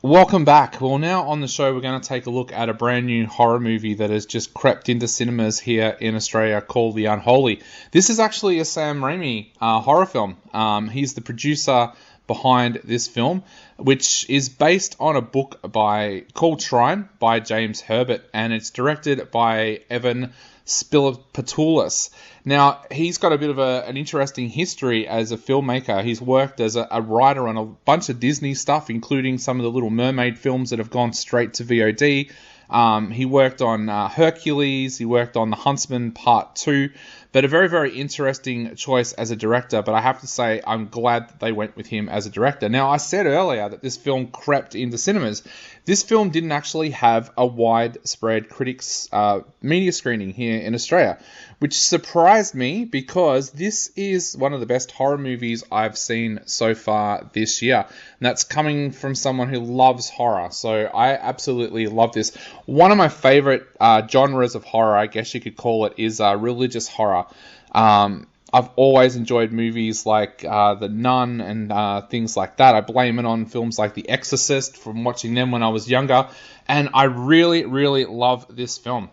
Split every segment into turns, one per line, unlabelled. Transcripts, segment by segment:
Welcome back. Well, now on the show, we're going to take a look at a brand new horror movie that has just crept into cinemas here in Australia called The Unholy. This is actually a Sam Raimi horror film. He's the producer behind this film, which is based on a book called Shrine by James Herbert, and it's directed by Evan Spilopoulos. Now, he's got a bit of an interesting history as a filmmaker. He's worked as a writer on a bunch of Disney stuff, including some of the Little Mermaid films that have gone straight to VOD. He worked on Hercules, he worked on The Huntsman Part 2, but a very, very interesting choice as a director, but I have to say I'm glad that they went with him as a director. Now, I said earlier that this film crept into cinemas. This film didn't actually have a widespread critics media screening here in Australia, which surprised me because this is one of the best horror movies I've seen so far this year. And that's coming from someone who loves horror, so I absolutely love this. One of my favorite genres of horror, I guess you could call it, is religious horror. I've always enjoyed movies like The Nun and things like that. I blame it on films like The Exorcist from watching them when I was younger, and I really, really love this film.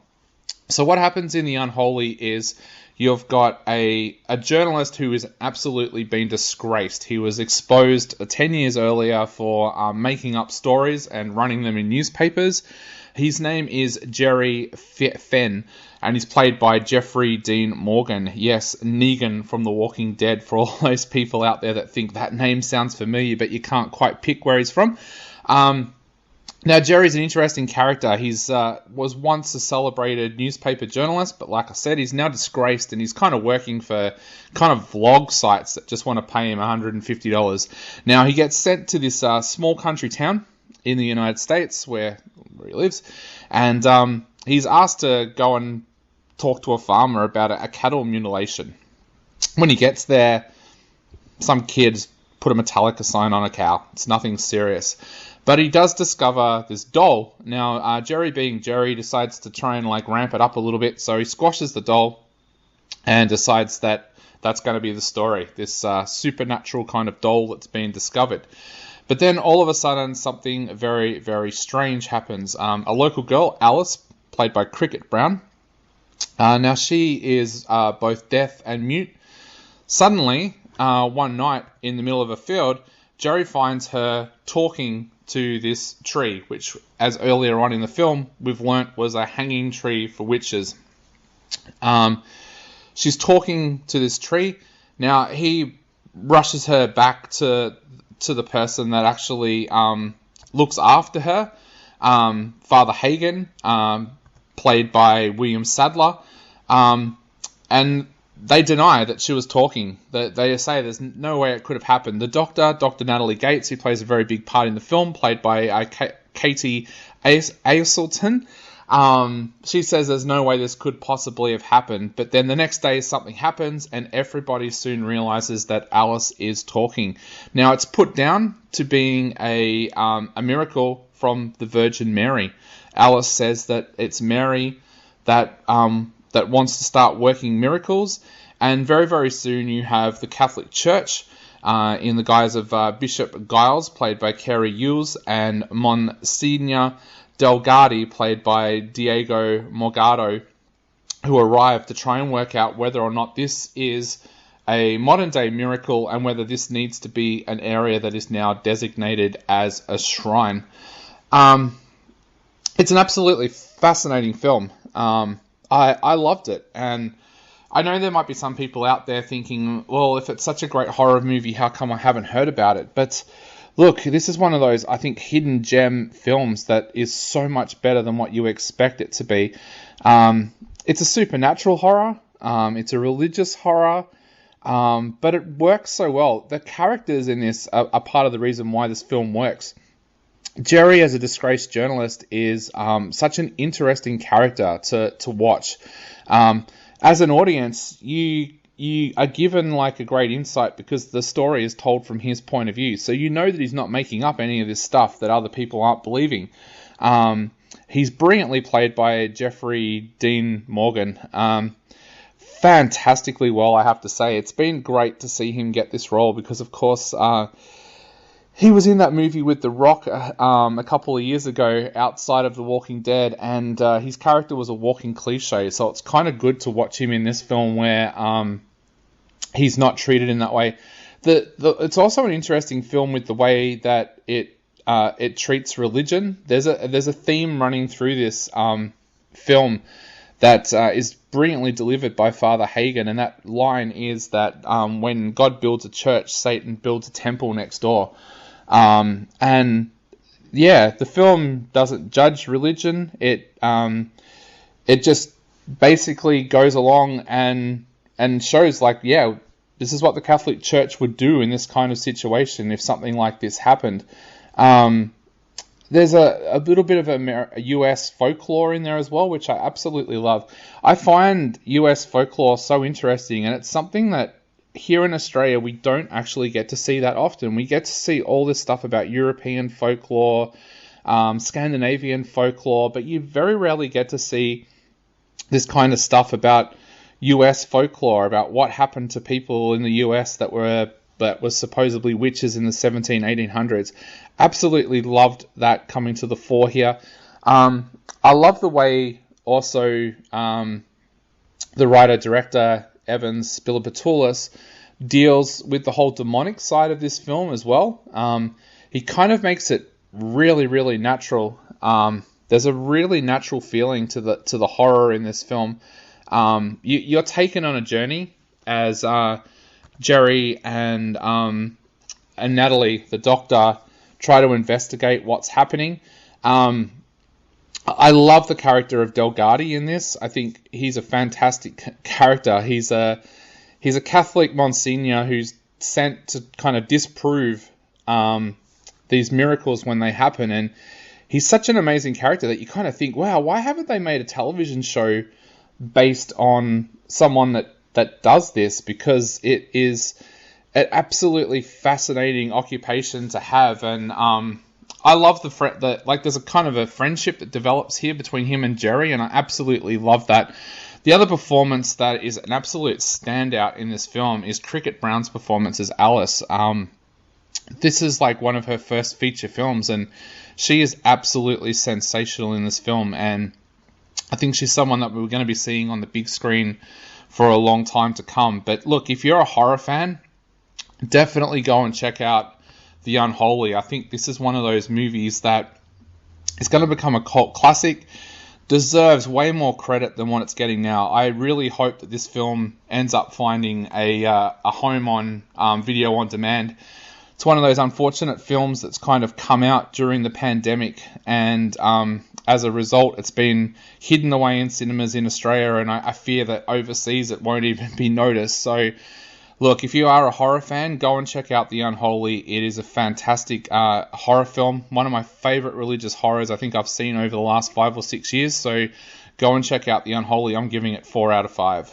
So what happens in The Unholy is you've got a journalist who is absolutely been disgraced. He was exposed 10 years earlier for making up stories and running them in newspapers. His name is Jerry Fenn, and he's played by Jeffrey Dean Morgan. Yes, Negan from The Walking Dead, for all those people out there that think that name sounds familiar, but you can't quite pick where he's from. Now, Jerry's an interesting character. He's was once a celebrated newspaper journalist, but like I said, he's now disgraced, and he's kind of working for kind of vlog sites that just want to pay him $150. Now, he gets sent to this small country town in the United States where he lives, and he's asked to go and talk to a farmer about a cattle mutilation. When he gets there, some kids put a Metallica sign on a cow. It's nothing serious. But he does discover this doll. Now, Jerry being Jerry decides to try and ramp it up a little bit. So he squashes the doll and decides that that's going to be the story. This supernatural kind of doll that's been discovered. But then all of a sudden something very, very strange happens. A local girl, Alice, played by Cricket Brown. Now she is both deaf and mute. Suddenly, one night in the middle of a field, Jerry finds her talking to this tree, which, as earlier on in the film, we've learnt was a hanging tree for witches. She's talking to this tree. Now, he rushes her back to the person that actually looks after her, Father Hagen, played by William Sadler, and they deny that she was talking. They say there's no way it could have happened. The doctor, Dr. Natalie Gates, who plays a very big part in the film, played by Katie Aselton, she says there's no way this could possibly have happened. But then the next day something happens, and everybody soon realizes that Alice is talking. Now, it's put down to being a miracle from the Virgin Mary. Alice says that it's Mary that wants to start working miracles, and very, very soon you have the Catholic Church in the guise of Bishop Giles, played by Carey Hughes, and Monsignor Delgado, played by Diego Morgado, who arrive to try and work out whether or not this is a modern-day miracle and whether this needs to be an area that is now designated as a shrine. It's an absolutely fascinating film. I loved it, and I know there might be some people out there thinking, well, if it's such a great horror movie, how come I haven't heard about it? But look, this is one of those, I think, hidden gem films that is so much better than what you expect it to be. It's a supernatural horror, it's a religious horror, but it works so well. The characters in this are part of the reason why this film works. Jerry, as a disgraced journalist, is such an interesting character to watch. As an audience, you are given a great insight because the story is told from his point of view. So you know that he's not making up any of this stuff that other people aren't believing. He's brilliantly played by Jeffrey Dean Morgan. Fantastically well, I have to say. It's been great to see him get this role because, of course, he was in that movie with The Rock a couple of years ago, outside of The Walking Dead, and his character was a walking cliche. So it's kind of good to watch him in this film where he's not treated in that way. It's also an interesting film with the way that it treats religion. There's a theme running through this film that is brilliantly delivered by Father Hagen, and that line is that when God builds a church, Satan builds a temple next door. And yeah, the film doesn't judge religion. It just basically goes along and shows like, yeah, this is what the Catholic Church would do in this kind of situation if something like this happened. There's a little bit of a US folklore in there as well, which I absolutely love. I find US folklore so interesting, and it's something that here in Australia we don't actually get to see that often. We get to see all this stuff about European folklore, Scandinavian folklore, but you very rarely get to see this kind of stuff about US folklore, about what happened to people in the US that were supposedly witches in the 1800s. Absolutely loved that coming to the fore here. I love the way also the writer-director Evans Spilopoulos deals with the whole demonic side of this film as well. He kind of makes it really, really natural. There's a really natural feeling to the horror in this film. You're taken on a journey as Jerry and Natalie, the doctor, try to investigate what's happening. I love the character of Delgado in this. I think he's a fantastic character. He's a Catholic Monsignor who's sent to kind of disprove these miracles when they happen, and he's such an amazing character that you kind of think, wow, why haven't they made a television show based on someone that does this? Because it is an absolutely fascinating occupation to have, and I love there's a kind of a friendship that develops here between him and Jerry, and I absolutely love that. The other performance that is an absolute standout in this film is Cricket Brown's performance as Alice. This is like one of her first feature films, and she is absolutely sensational in this film, and I think she's someone that we're going to be seeing on the big screen for a long time to come. But look, if you're a horror fan, definitely go and check out The Unholy. I think this is one of those movies that is going to become a cult classic, deserves way more credit than what it's getting now. I really hope that this film ends up finding a home on video on demand. It's one of those unfortunate films that's kind of come out during the pandemic, and as a result, it's been hidden away in cinemas in Australia, and I fear that overseas it won't even be noticed. So look, if you are a horror fan, go and check out The Unholy. It is a fantastic horror film. One of my favourite religious horrors I think I've seen over the last 5 or 6 years. So go and check out The Unholy. I'm giving it 4 out of 5.